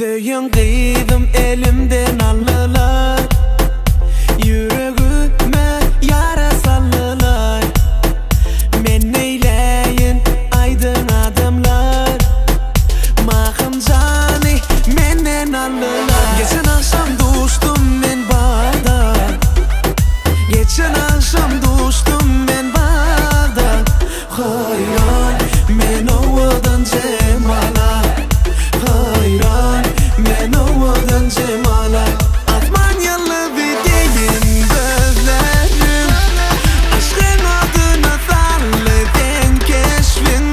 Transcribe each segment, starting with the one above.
Söyün kıydım elimden allılar, yüreğime yara sallılar. Men neyleyin aydın adamlar, mahım cani menden allılar. Geçen akşam dostum men bağda, geçen akşam dostum men bağda. Hayran men ovadan cemala, hayran men ovadan cemala. Atmanyalı videyin gözlerim, aşkın adına salleden keşfin.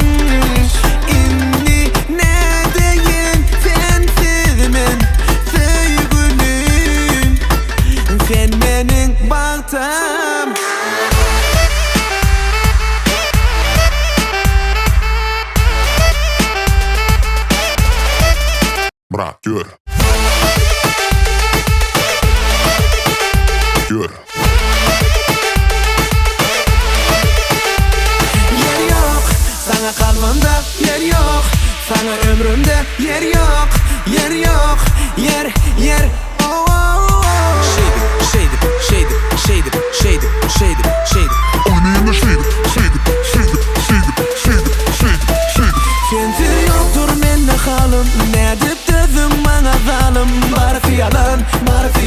İnni ne deyin sensiz men sevgülüm, sen benim bağtam. Bırak gör. Gör. Yer yok sana kalbimde, yer yok sana ömrümde, yer yok, yer yok, yer. Oh, oh, oh. Şeydi. Oynayın da şeydi. Sensiz yoktur mende halim, ne dip dedim bana zalim. Barısı yalan, barısı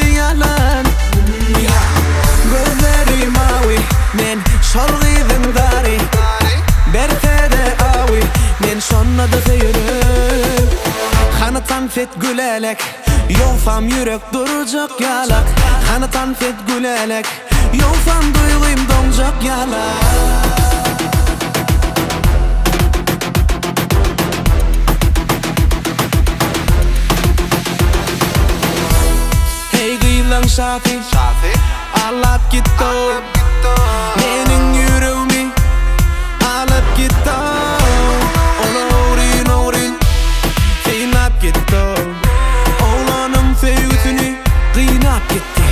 yalan. Gözlerim mavi, men şalgıdım dari. Berse de avi, men sonnadı seyirip. Kanıtan fet gülelek, yolsam yürek duracak yalak. Kanıtan fet gülelek, yolsam duygum donacak yalak. Safi, alıp gitti o. Benim yüreğimi alıp gitti o. Oğlan kıynap gitti o. Oğlanın sevgisini kıynap gitti.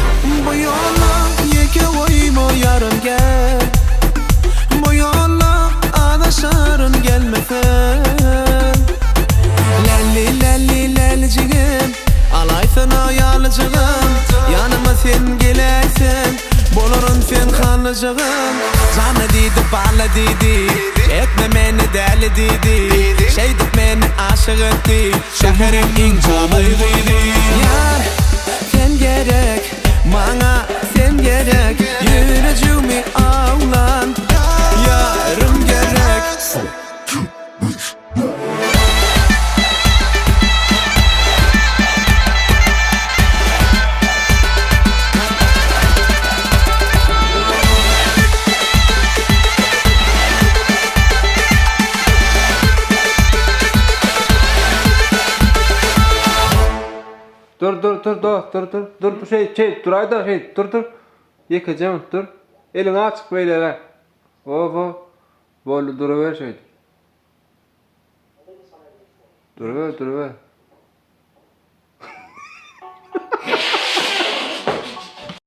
Bu yolla yeke oyum o yarın gel. Bu yolla adaşarın gelmesen. Lellicigim, alaysın o yalıcığım. Yanıma sen geleysen, bolurun sen kanlıcığım. Canı dedi, balla dedi, etme beni deli dedi. Şeydik beni aşık etti, şehrin incalıydı. Yar, sen gerek, bana sen gerek. Yüreğimi ağlan, yarım gerek. Dur bu şey duray da dur yekeceğim dur elini açık böyle böyle duruver şey duruver